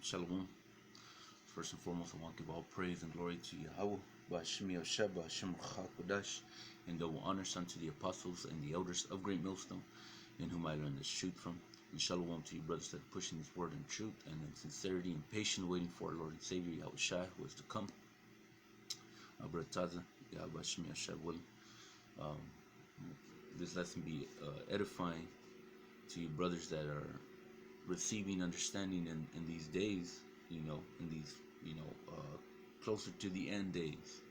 Shalom. First and foremost, I want to give all praise and glory to Yahweh, Ba'ashmi Yashab, Ba'ashem Kodash, and double honors unto the apostles and the elders of Great Millstone, in whom I learned this truth from. And shalom to you brothers that are pushing this word in truth and in sincerity and patient, waiting for our Lord and Savior Yahweh Shai, who is to come. Brother Taza, Yahweh Ba'ashmi Yashab willing. This lesson be edifying to you brothers that are receiving understanding in these days, in these, closer to the end days,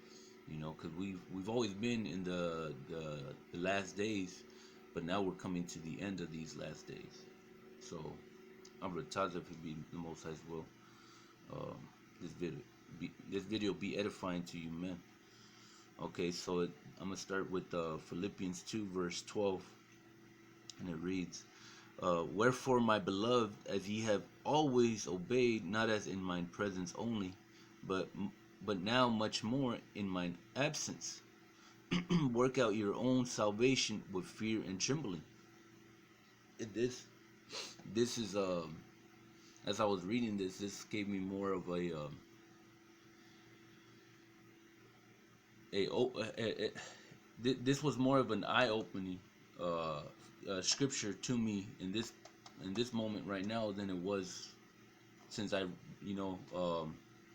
because we've always been in the last days, but now we're coming to the end of these last days. So I'm retarded if it be the Most High's will. Um, this video be edifying to you, men. Okay, so I'm gonna start with Philippians 2 verse 12, and it reads, wherefore, my beloved, as ye have always obeyed, not as in mine presence only, but now much more in mine absence, work out your own salvation with fear and trembling. This is as I was reading this gave me more of this was more of an eye-opening scripture to me in this moment right now than it was since I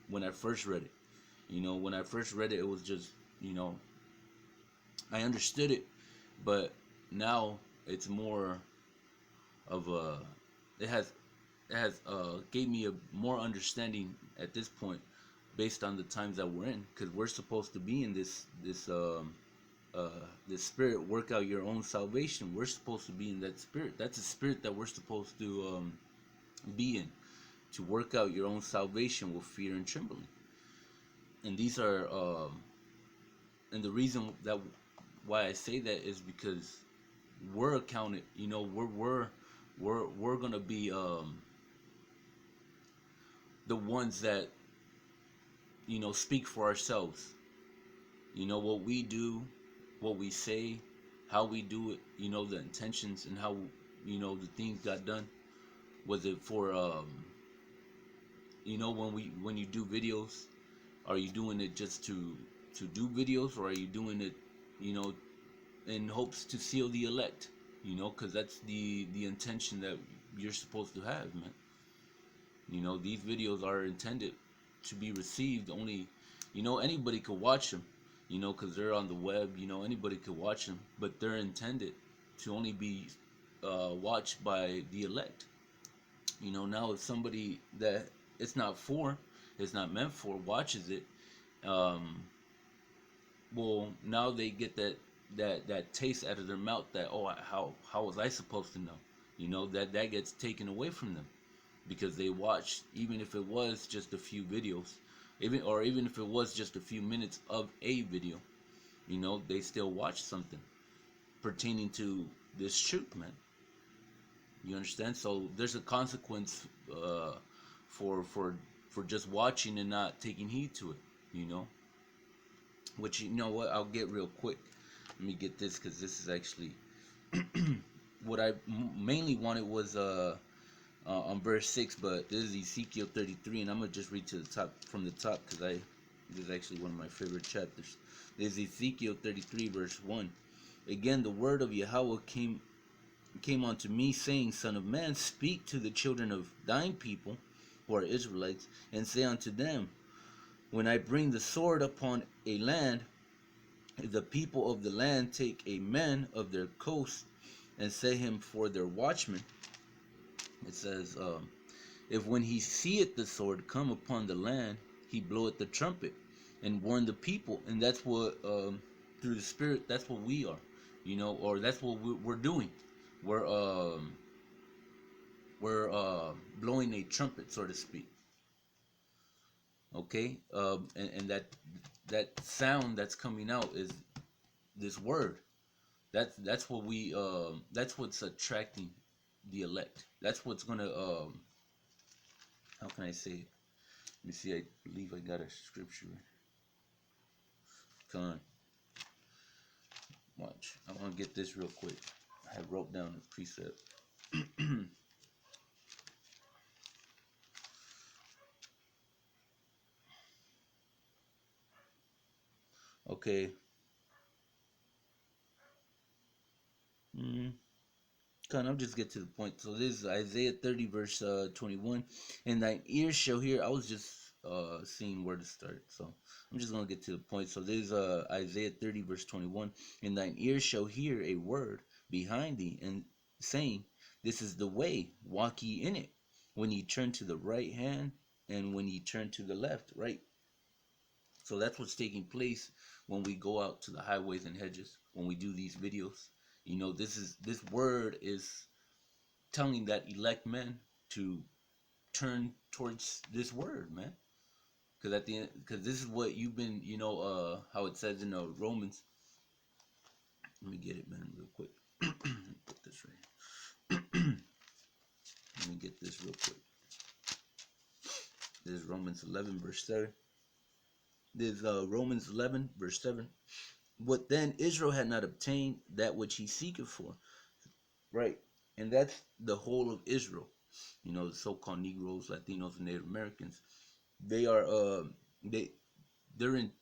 when I first read it. When I first read it, it was just, I understood it, but now it's more of a it has gave me a more understanding at this point, based on the times that we're in, because we're supposed to be in this spirit, work out your own salvation. We're supposed to be in that spirit. That's a spirit that we're supposed to be in, to work out your own salvation with fear and trembling. And these are and the reason that why I say that is because we're accounted, we're gonna be the ones that speak for ourselves. What we do, what we say, how we do it, the intentions and how the things got done. Was it for when you do videos, are you doing it just to do videos, or are you doing it in hopes to seal the elect? Because that's the intention that you're supposed to have, man. These videos are intended to be received only, anybody could watch them, because they're on the web, anybody could watch them, but they're intended to only be watched by the elect. Now if somebody that it's not meant for watches it, well, now they get that taste out of their mouth that, oh, how was I supposed to know? That gets taken away from them, because they watched, even if it was just a few videos, even if it was just a few minutes of a video, they still watch something pertaining to this truth, man. You understand? So there's a consequence for just watching and not taking heed to it, which, what, I'll get real quick. Let me get this, because this is actually what I mainly wanted was on verse 6, but this is Ezekiel 33, and I'm gonna just read to the top, from the top, because this is actually one of my favorite chapters. This is Ezekiel 33 verse 1. Again, the word of Yahweh came unto me, saying, Son of man, speak to the children of thine people, who are Israelites, and say unto them, when I bring the sword upon a land, if the people of the land take a man of their coast and set him for their watchman, it says, if when he seeth the sword come upon the land, he bloweth the trumpet and warn the people. And that's what, through the Spirit, that's what we are, or that's what we're doing. We're blowing a trumpet, so to speak. Okay, and that sound that's coming out is this word. That's what that's what's attracting the elect. That's what's gonna how can I say it? Let me see. I believe I got a scripture. Come on, watch. I want to get this real quick. I have wrote down a precept. Okay. Mm, Kind of just get to the point. So this is Isaiah 30 verse 21. And thine ears shall hear. I was just seeing where to start. So I'm just gonna get to the point. So this is Isaiah 30 verse 21. And thine ears shall hear a word behind thee, and saying, this is the way, walk ye in it. When ye turn to the right hand, and when ye turn to the left, right. So that's what's taking place when we go out to the highways and hedges, when we do these videos. This word is telling that elect men to turn towards this word, man. Because at the end, because this is what you've been, how it says in Romans. Let me get it, man, real quick. Put this right. Let me get this real quick. This is Romans 11 verse 7. This is Romans 11 verse 7. What then Israel had not obtained that which he seeketh for, right? And that's the whole of Israel. The so-called Negroes, Latinos, and Native Americans. They are they they're in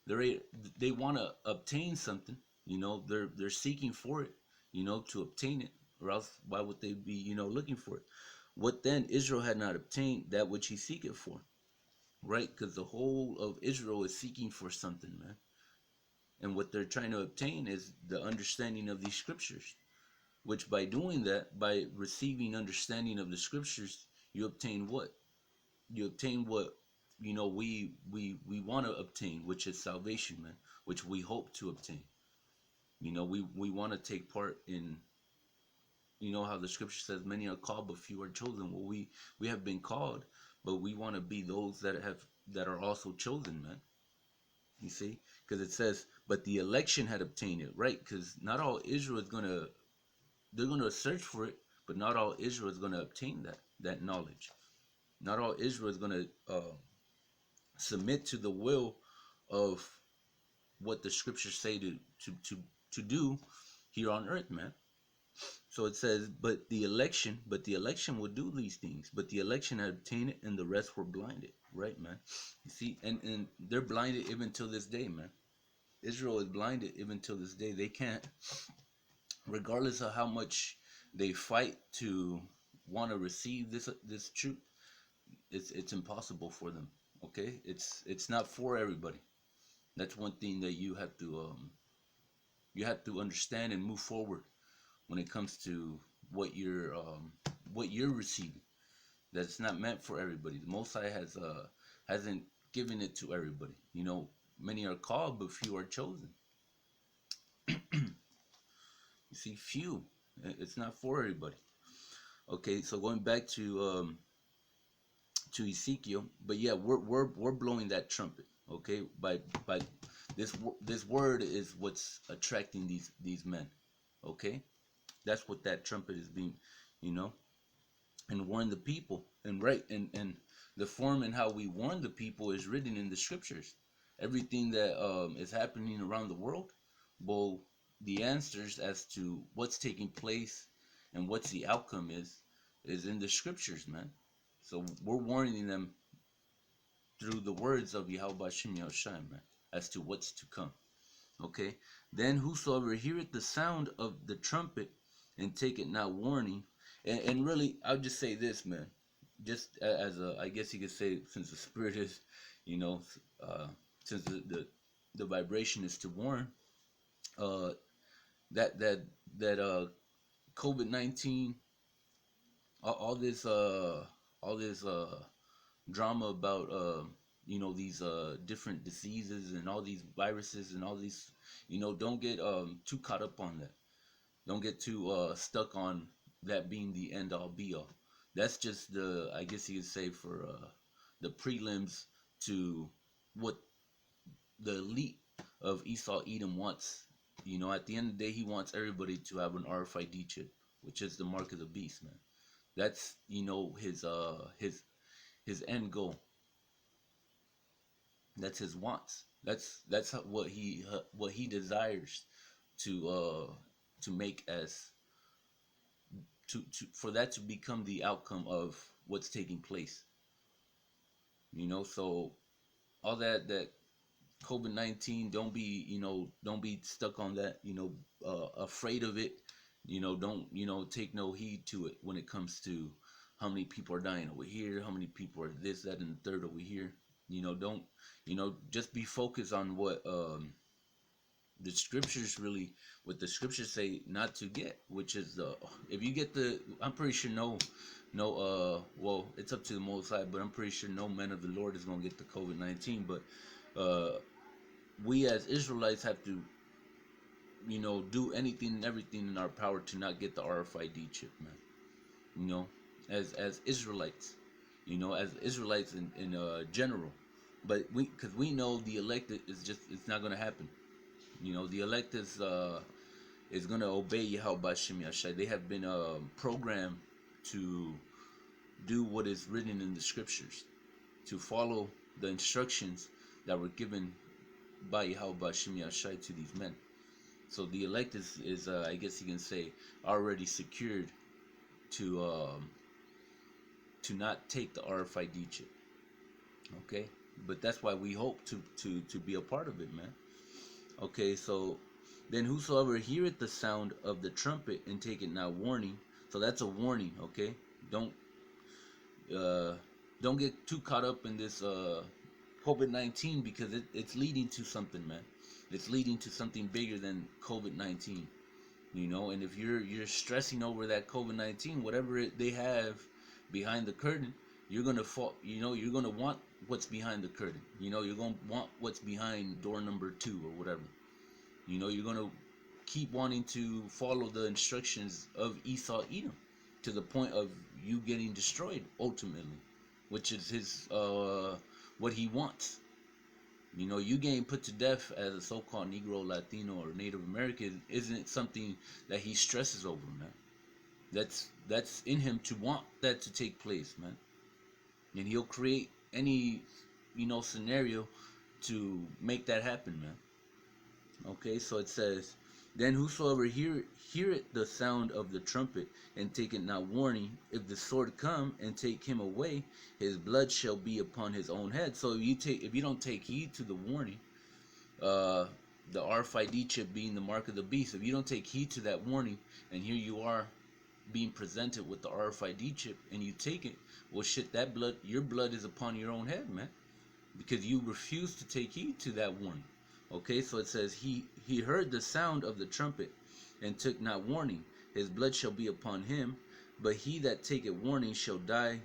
they're they want to obtain something. They're seeking for it. To obtain it, or else why would they be looking for it? What then Israel had not obtained that which he seeketh for, right? Because the whole of Israel is seeking for something, man. And what they're trying to obtain is the understanding of these scriptures, which by doing that, by receiving understanding of the scriptures, you obtain what? You obtain what we want to obtain, which is salvation, man, which we hope to obtain. We want to take part in, how the scripture says, many are called but few are chosen. Well, we have been called, but we want to be those that are also chosen, man. You see, because it says, but the election had obtained it, right? Because not all Israel is gonna, they're gonna search for it, but not all Israel is gonna obtain that knowledge. Not all Israel is gonna submit to the will of what the scriptures say to do here on earth, man. So it says, but the election will do these things, but the election had obtained it, and the rest were blinded, right, man? You see, and they're blinded even till this day, man. Israel is blinded even till this day. They can't, regardless of how much they fight to want to receive this truth. It's impossible for them. Okay, it's not for everybody. That's one thing that you have to understand and move forward when it comes to what you're receiving. That it's not meant for everybody. The Most High hasn't given it to everybody. Many are called, but few are chosen. You see, few. It's not for everybody. Okay, so going back to Ezekiel, but yeah, we're blowing that trumpet. Okay, by this word is what's attracting these men. Okay, that's what that trumpet is being, you know, and warn the people. And right, and the form and how we warn the people is written in the scriptures. Everything that is happening around the world, well, the answers as to what's taking place and what's the outcome is in the scriptures, man. So we're warning them through the words of Yahweh Shem Yahushua, man, as to what's to come. Okay? Then whosoever heareth the sound of the trumpet and take it not warning, and really, I'll just say this, man. Just as I guess you could say, since the spirit is, you know, uh, since the vibration is to warn, uh, that that that COVID-19, all this drama about these different diseases and all these viruses and all these, don't get too caught up on that. Don't get too stuck on that being the end all be all. That's just the, I guess you could say, for the prelims to what the elite of Esau Edom wants. At the end of the day, he wants everybody to have an RFID chip, which is the mark of the beast, man. That's his end goal. That's his wants. That's what he desires to make as to for that to become the outcome of what's taking place. So all that COVID-19. Don't be, don't be stuck on that. Afraid of it. Don't, take no heed to it when it comes to how many people are dying over here, how many people are this, that, and the third over here. Don't, just be focused on the scriptures really, what the scriptures say not to get, which is if you get I'm pretty sure well, it's up to the Most High, but I'm pretty sure no man of the Lord is gonna get the COVID-19. But we as Israelites have to, do anything and everything in our power to not get the RFID chip, man. As Israelites, as Israelites in general. But because we know the elect is just, it's not gonna happen. The elect is gonna obey Yahweh Shem Yashai. They have been programmed to do what is written in the scriptures, to follow the instructions that were given by Yahweh Shem Yashai to these men. So the elect is I guess you can say, already secured to not take the RFID chip. Okay, but that's why we hope to be a part of it, man. Okay, so then whosoever heareth the sound of the trumpet and take it not warning. So that's a warning. Okay, don't don't get too caught up in this COVID-19, because it's leading to something, man. It's leading to something bigger than COVID-19. And if you're stressing over that COVID-19, whatever they have behind the curtain, you're gonna fall. You're gonna want what's behind the curtain. You're gonna want what's behind door number 2 or whatever. You're gonna keep wanting to follow the instructions of Esau Edom, to the point of you getting destroyed ultimately, which is his what he wants. You getting put to death as a so-called Negro, Latino, or Native American isn't something that he stresses over, man. That's in him to want that to take place, man. And he'll create any scenario to make that happen, man. Okay, so it says, then whosoever heareth the sound of the trumpet and take it not warning, if the sword come and take him away, his blood shall be upon his own head. So if you don't take heed to the warning, the RFID chip being the mark of the beast, if you don't take heed to that warning, and here you are being presented with the RFID chip and you take it, well shit, your blood is upon your own head, man, because you refuse to take heed to that warning. Okay, so it says he heard the sound of the trumpet and took not warning, his blood shall be upon him, but he that taketh warning shall die.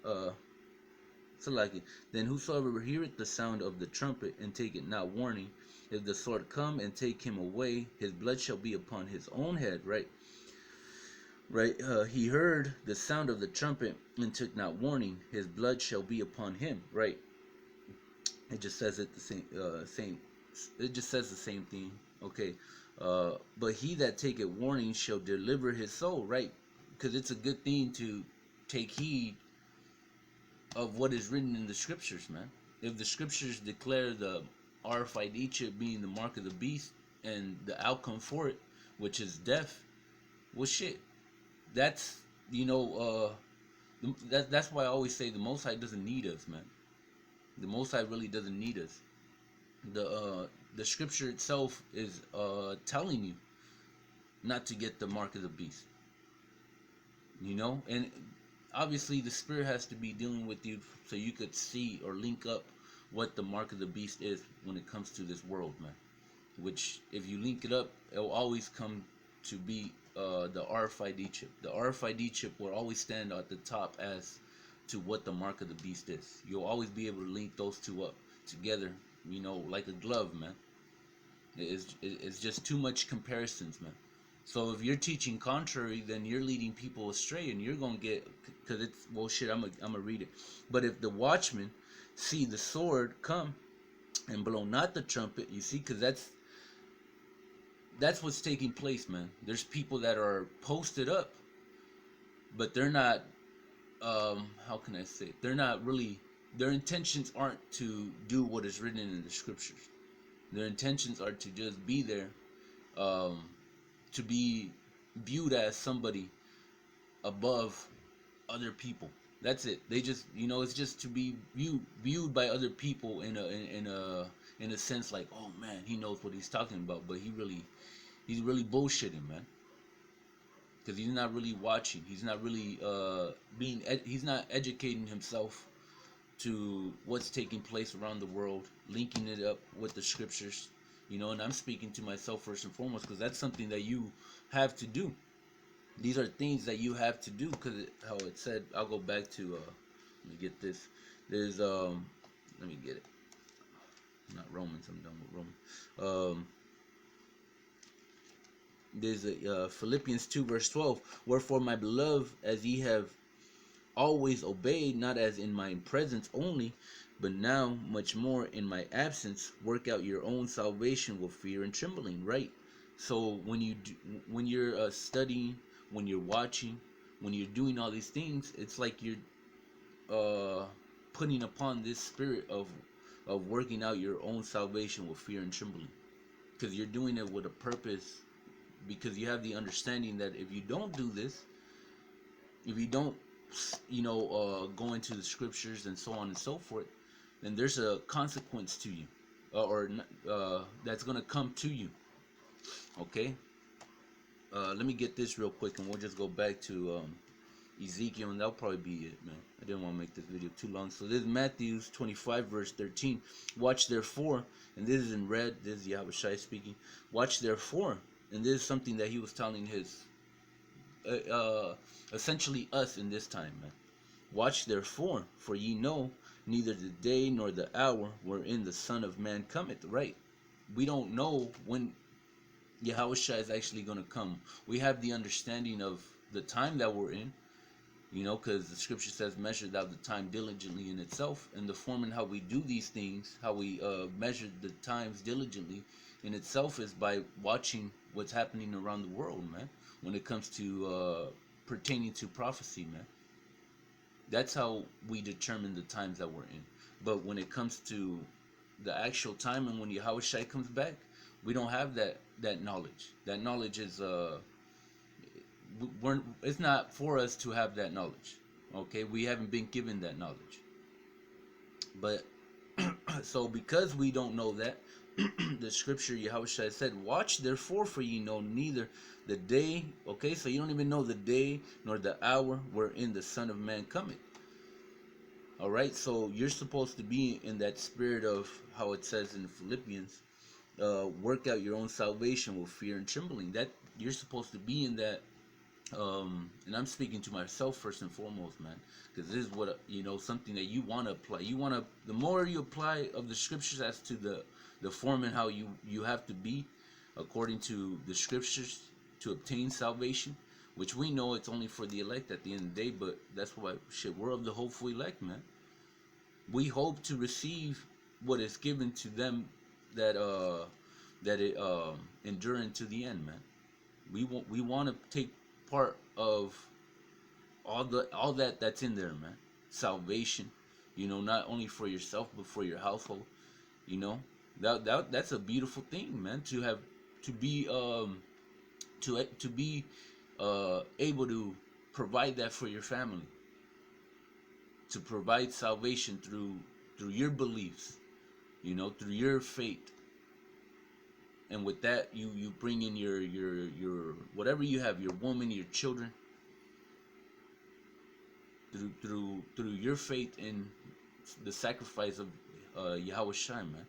So like it. Then whosoever heareth the sound of the trumpet and take it not warning, if the sword come and take him away, his blood shall be upon his own head. Right. He heard the sound of the trumpet and took not warning, his blood shall be upon him. Right. It just says it the same. It just says the same thing. Okay. But he that taketh warning shall deliver his soul. Right. Because it's a good thing to take heed of what is written in the scriptures, man. If the scriptures declare the RFID chip being the mark of the beast and the outcome for it, which is death, well shit, that's that's why I always say the Most High doesn't need us, man. The Most High really doesn't need us. The scripture itself is telling you not to get the mark of the beast. And obviously the spirit has to be dealing with you so you could see or link up what the mark of the beast is when it comes to this world, man. Which, if you link it up, it will always come to be the RFID chip. The RFID chip will always stand at the top as to what the mark of the beast is. You'll always be able to link those two up together, like a glove, man. It's just too much comparisons, man. So if you're teaching contrary, then you're leading people astray, and you're gonna get, because it's, well shit, I'm gonna read it. But if the watchman see the sword come and blow not the trumpet, you see, because that's what's taking place, man. There's people that are posted up, but they're not, how can I say it? They're not really, their intentions aren't to do what is written in the scriptures. Their intentions are to just be there, to be viewed as somebody above other people. That's it. They just, it's just to be viewed by other people in in a sense like, oh man, he knows what he's talking about, but he's really bullshitting, man, because he's not really watching. He's not really he's not educating himself to what's taking place around the world, linking it up with the scriptures, and I'm speaking to myself first and foremost because that's something that you have to do. These are things that you have to do because how it said. I'll go back to let me get this. There's let me get it. Not Romans. I'm done with Romans. There's a Philippians 2 verse 12. Wherefore, my beloved, as ye have always obeyed, not as in my presence only, but now much more in my absence, work out your own salvation with fear and trembling. Right. So when you're studying, when you're watching, when you're doing all these things, it's like you're putting upon this spirit of working out your own salvation with fear and trembling, because you're doing it with a purpose, because you have the understanding that if you don't do this, if you don't go into the scriptures and so on and so forth, then there's a consequence to you, or that's going to come to you. Okay. Let me get this real quick and we'll just go back to Ezekiel, and that'll probably be it, man. I didn't want to make this video too long. So this is Matthew 25 verse 13. Watch therefore, and this is in red, this is Yahweh Shai speaking. Watch therefore, and this is something that he was telling his essentially us in this time, man. Watch therefore, for ye know neither the day nor the hour wherein the Son of Man cometh. Right. We don't know when Yahushua is actually going to come. We have the understanding of the time that we're in, because the scripture says, measure thou the time diligently in itself. And the form and how we do these things, how we measure the times diligently in itself, is by watching what's happening around the world, man, when it comes to pertaining to prophecy, man. That's how we determine the times that we're in. But when it comes to the actual time and when Yahushua comes back, we don't have that knowledge. That knowledge is it's not for us to have that knowledge. Okay, we haven't been given that knowledge. But so because we don't know that, the scripture Yahushua said, "Watch therefore, for ye know neither the day." Okay, so you don't even know the day nor the hour wherein the Son of Man cometh. All right, so you're supposed to be in that spirit of how it says in Philippians. Work out your own salvation with fear and trembling. That you're supposed to be in that, and I'm speaking to myself first and foremost, man, because this is what something that you want to apply. The more you apply of the scriptures as to the form and how you have to be according to the scriptures to obtain salvation, which we know it's only for the elect at the end of the day. But that's why we're of the hopeful elect, man. We hope to receive what is given to them that it endure into the end, man. We want to take part of all that's in there, man. Salvation, not only for yourself but for your household. That's a beautiful thing, man. To be able to provide that for your family, to provide salvation through your beliefs, through your faith. And with that, you bring in your whatever you have, your woman, your children, through your faith in the sacrifice of Yahweh Shai, man.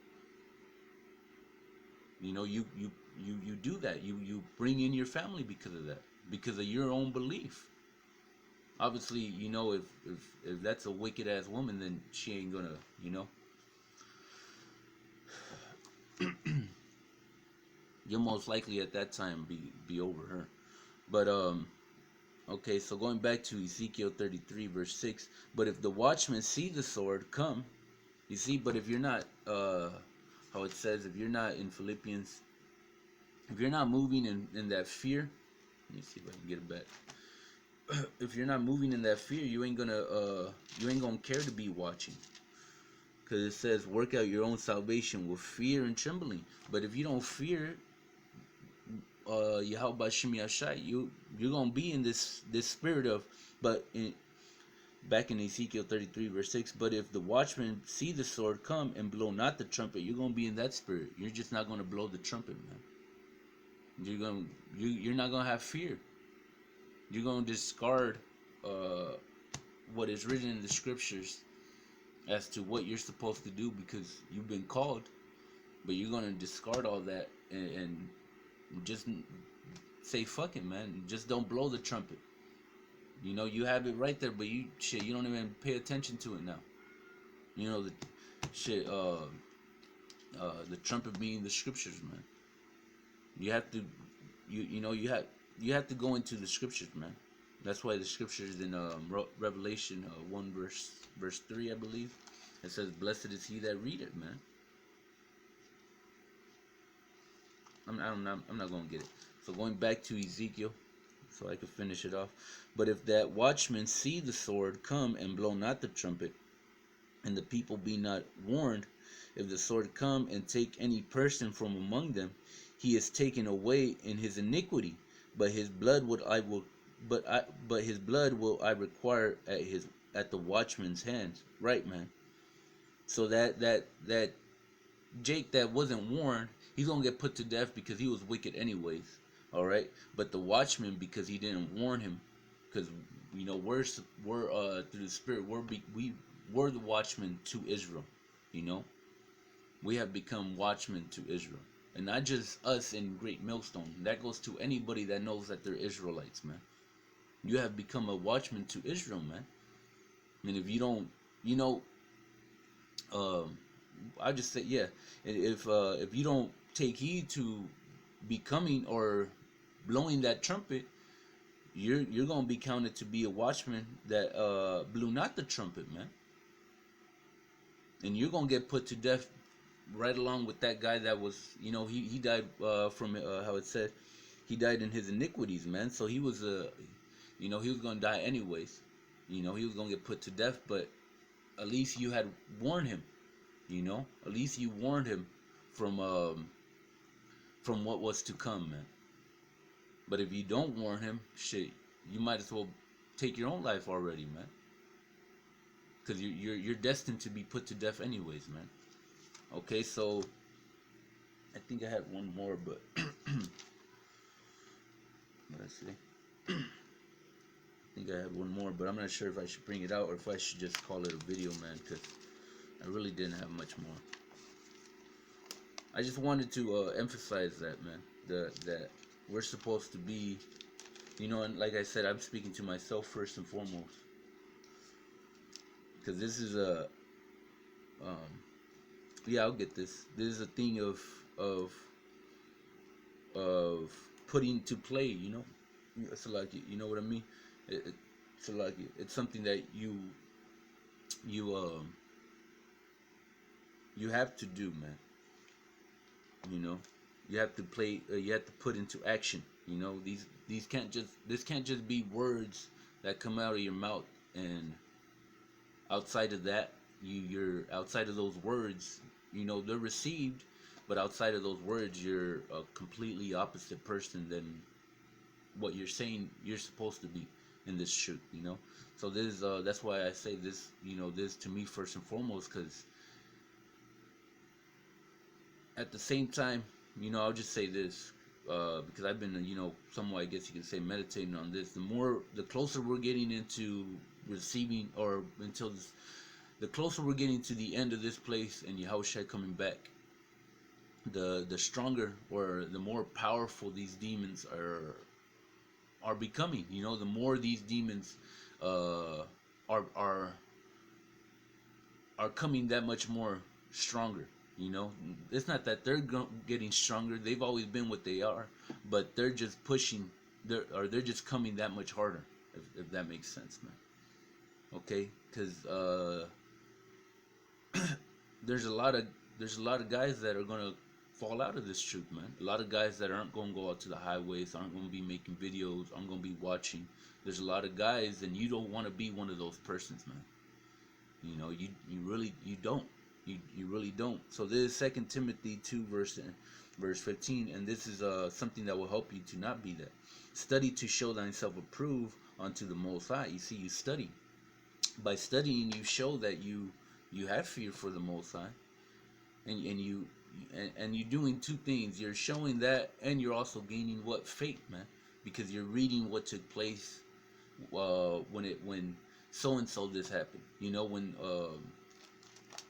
You do that. You bring in your family because of that, because of your own belief. Obviously, if that's a wicked ass woman, then she ain't gonna, you'll most likely at that time be over her. But okay, so going back to Ezekiel 33 verse 6, but if the watchman see the sword come, you see, but if you're not how it says, if you're not in Philippians, if you're not moving in that fear, let me see if I can get it back. If you're not moving in that fear, you ain't gonna care to be watching, because it says work out your own salvation with fear and trembling. But if you don't fear Yahweh Bashim Yashai, you're gonna be in this spirit of, but back in Ezekiel 33 verse 6. But if the watchman see the sword come and blow not the trumpet, you're going to be in that spirit. You're just not going to blow the trumpet, man. You're not going to have fear. You're going to discard uh, what is written in the scriptures as to what you're supposed to do because you've been called, but you're going to discard all that and just say fuck it, man. Just don't blow the trumpet. You know, you have it right there, but you don't even pay attention to it now. You know, the trumpet being the scriptures, man. You have to, you have to go into the scriptures, man. That's why the scriptures in Revelation 1 verse 3, I believe, it says, "Blessed is he that readeth," man. I'm not going to get it. So going back to Ezekiel, so I could finish it off. But if that watchman see the sword come and blow not the trumpet, and the people be not warned, if the sword come and take any person from among them, he is taken away in his iniquity, but his blood his blood will I require at the watchman's hands. Right, man. So that Jake that wasn't warned, he's gonna get put to death because he was wicked anyways. All right, but the watchman, because he didn't warn him, because we're through the spirit we're the watchmen to Israel. You know, we have become watchmen to Israel, and not just us in Great Millstone. That goes to anybody that knows that they're Israelites, man. You have become a watchman to Israel, man. And if you don't, you know, I just say, yeah. If you don't take heed to becoming or blowing that trumpet, you're gonna be counted to be a watchman that blew not the trumpet, man. And you're gonna get put to death right along with that guy that was, he died from how it said, he died in his iniquities, man. So he was he was gonna die anyways. He was gonna get put to death, but at least you had warned him. At least you warned him from what was to come, man. But if you don't warn him, shit, you might as well take your own life already, man. Because you're destined to be put to death anyways, man. Okay, so I think I had one more, but let's see. I think I had one more, but I'm not sure if I should bring it out or if I should just call it a video, man, because I really didn't have much more. I just wanted to emphasize that, man, that we're supposed to be, and like I said, I'm speaking to myself first and foremost, because this is I'll get this. This is a thing of putting to play, It's like, you know what I mean? It's like it's something that you have to do, man. You have to play. You have to put into action. These can't just this can't just be words that come out of your mouth, and outside of that, you're outside of those words. They're received, but outside of those words, you're a completely opposite person than what you're saying you're supposed to be in this truth. So this that's why I say this. This to me first and foremost, because at the same time, I'll just say this, because I've been, somewhat, I guess you can say, meditating on this. The closer we're getting into receiving, or the closer we're getting to the end of this place and Yahushua coming back, the stronger or the more powerful these demons are becoming. The more these demons are coming that much more stronger. It's not that they're getting stronger. They've always been what they are, but they're just pushing. They're just coming that much harder. If that makes sense, man. Okay, because there's a lot of guys that are gonna fall out of this truth, man. A lot of guys that aren't gonna go out to the highways, aren't gonna be making videos, aren't gonna be watching. There's a lot of guys, and you don't want to be one of those persons, man. You really don't. You really don't. So this is 2 Timothy 2 verse 15, and this is something that will help you to not be that. Study to show thyself approved unto the Most High. You see, you study. by studying, you show that you have fear for the Most High, and you're doing two things. You're showing that, and you're also gaining what faith, man, because you're reading what took place when so and so this happened. You know, when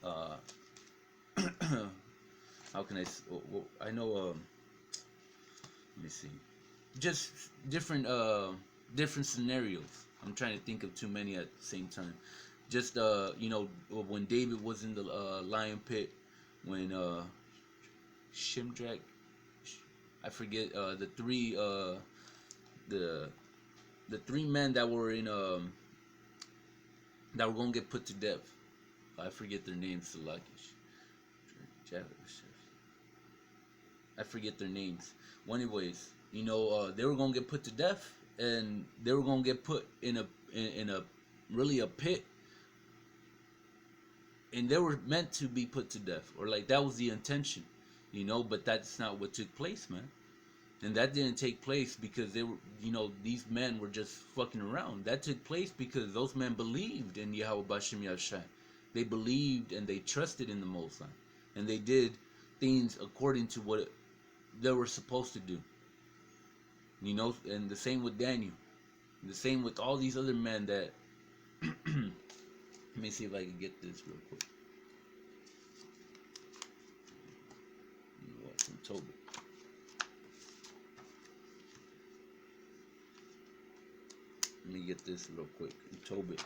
uh, how can I know let me see, just different different scenarios. I'm trying to think of too many at the same time. Just you know, when David was in the lion pit, when Shimdrak, I forget the the three men that were in that were gonna get put to death. I forget their names. I forget their names. Well, anyways, you know, they were gonna get put to death, and they were gonna get put in a really a pit, and they were meant to be put to death, or like that was the intention, you know. But that's not what took place, man. And that didn't take place because they were, you know, these men were just fucking around. That took place because those men believed in Yahweh Bashim Yashai. They believed and they trusted in the Most High, and they did things according to what they were supposed to do. You know, and the same with Daniel, the same with all these other men that. Let me see if I can get this real quick. From Tobit. Let me get this real quick. Tobit.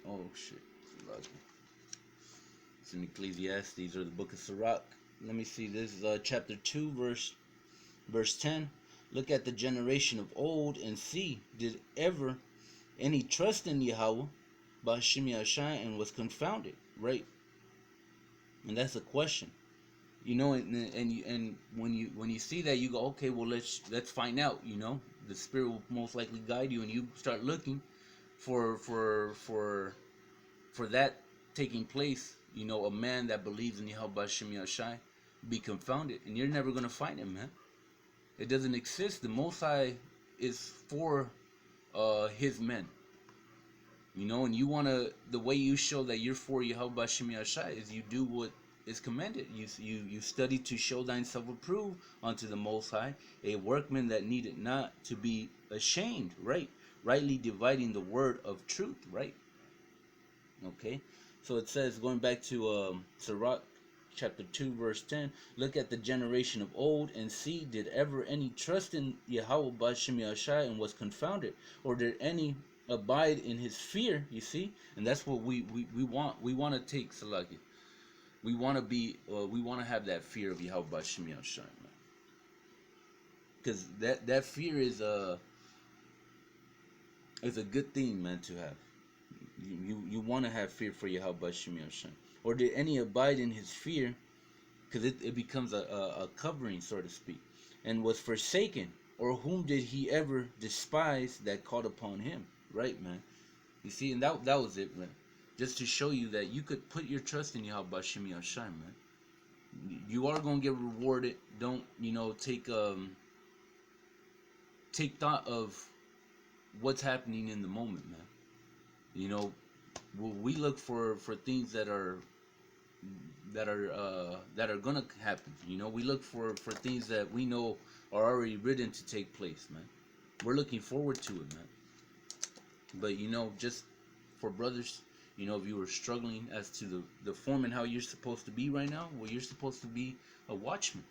Oh shit. It's in Ecclesiastes or the book of Sirach. Let me see. This is chapter 2, verse 10. Look at the generation of old and see, did ever any trust in Yahweh, Bashim Yashai, and was confounded, right? And that's a question. You know, and when you see that, you go, okay, well, let's find out. You know, the Spirit will most likely guide you, and you start looking for that taking place. You know, a man that believes in Yahweh Bashim Yashai be confounded, and you're never gonna find him, man. It doesn't exist. The Most High is for His men. You know, and you wanna, the way you show that you're for Yahweh Bashim Yashai is you do what is commanded. You study to show thyself approved unto the Most High, a workman that needed not to be ashamed, right? Rightly dividing the word of truth, right? Okay, so it says, going back to Sirach chapter 2 verse 10, look at the generation of old and see, did ever any trust in Yahweh Bashim Yashai and was confounded, or did any abide in his fear? You see, and that's what we want to take, Salaki. We want to be, we want to have that fear of Yahweh Bashim Yashai, man, because that fear is a good thing, man, to have. You want to have fear for Yahweh Bashim Yashai. Or did any abide in his fear, because it becomes a covering, so to speak, and was forsaken, or whom did he ever despise that called upon him? Right, man. You see, and that was it, man. Just to show you that you could put your trust in Yahweh Bashim Yashai, man. You are gonna get rewarded. Don't, you know, take thought of what's happening in the moment, man. You know, we look for things that are gonna happen. You know, we look for things that we know are already written to take place, man. We're looking forward to it, man. But you know, just for brothers, you know, if you were struggling as to the form and how you're supposed to be right now, well, you're supposed to be a watchman.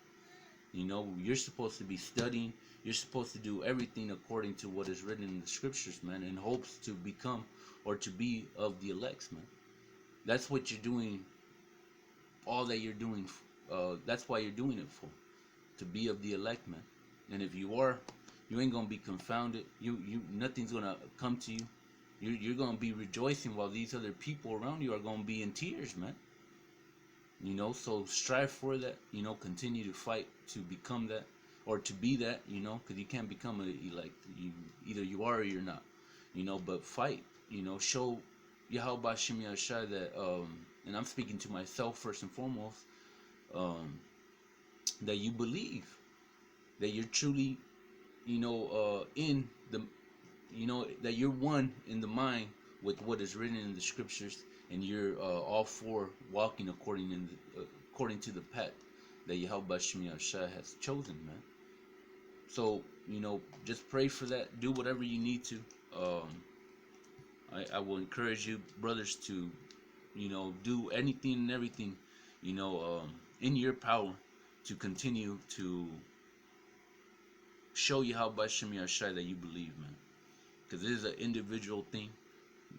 You know, you're supposed to be studying. You're supposed to do everything according to what is written in the scriptures, man, in hopes to become or to be of the elects, man. That's what you're doing. All that you're doing, that's why you're doing it for, to be of the elect, man. And if you are, you ain't gonna be confounded. You nothing's gonna come to you. You're gonna be rejoicing while these other people around you are gonna be in tears, man. You know, so strive for that. You know, continue to fight to become that, or to be that. You know, because you can't become a elect. Either you are or you're not. You know, but fight. You know, show Yahweh Bashim Yashai that, and I'm speaking to myself first and foremost, that you believe, that you're truly in the, that you're one in the mind with what is written in the scriptures, and you're all for walking according to the path that Yahweh Shem Shai has chosen, man. So, just pray for that. Do whatever you need to. Um, I will encourage you, brothers, to, do anything and everything, in your power to continue to show you how Bashem Yashai that you believe, man. Because this is an individual thing.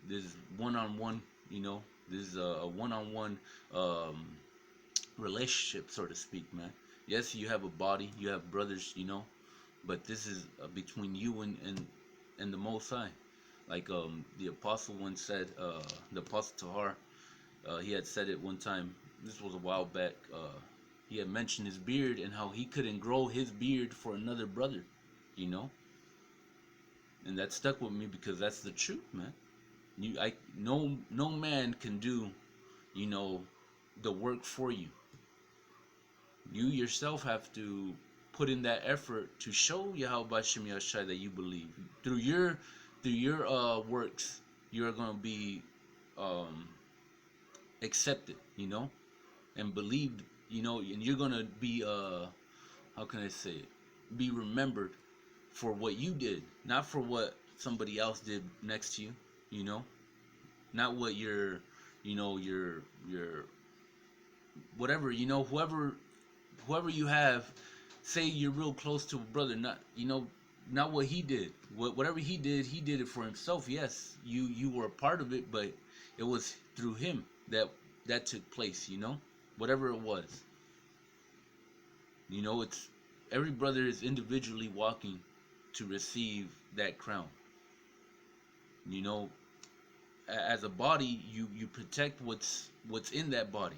This is one-on-one, this is a one-on-one relationship, so to speak, man. Yes, you have a body, you have brothers, but this is between you and the Most High. Like the apostle once said, the apostle Tahar, he had said it one time. This was a while back. He had mentioned his beard and how he couldn't grow his beard for another brother, you know, and that stuck with me because that's the truth, man. No man can do, you know, the work for you. You yourself have to put in that effort to show Yahweh Shem Yashai that you believe. Through your works, you're gonna be um, accepted, and believed, and you're gonna be how can I say it? Be remembered for what you did, not for what somebody else did next to you, you know, not what your whatever, whoever you have. Say you're real close to a brother, not what he did. Whatever he did it for himself. Yes, you were a part of it, but it was through him that took place. Whatever it was. It's every brother is individually walking to receive that crown. You know, as a body, you protect what's in that body.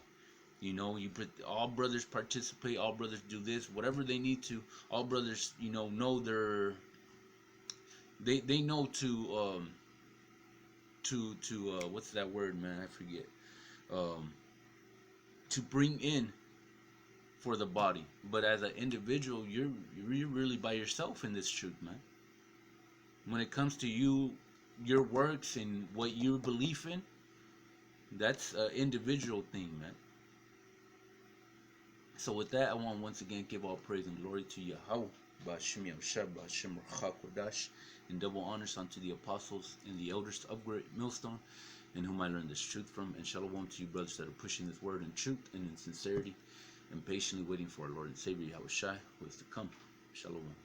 All brothers participate. All brothers do this, whatever they need to. All brothers, know they know to what's that word, man? I forget. Um, to bring in for the body, but as an individual, you're really by yourself in this truth, man. When it comes to your works and what you believe in, that's an individual thing, man. So with that, I want to once again give all praise and glory to Yahweh, Ba'ashim Yamshah, Ba'ashim Rachak Kodash, and double honors unto the apostles and the elders of Great Millstone, in whom I learned this truth from, and shalom to you brothers that are pushing this word in truth and in sincerity, and patiently waiting for our Lord and Savior Yahweh Shai, who is to come. Shalom.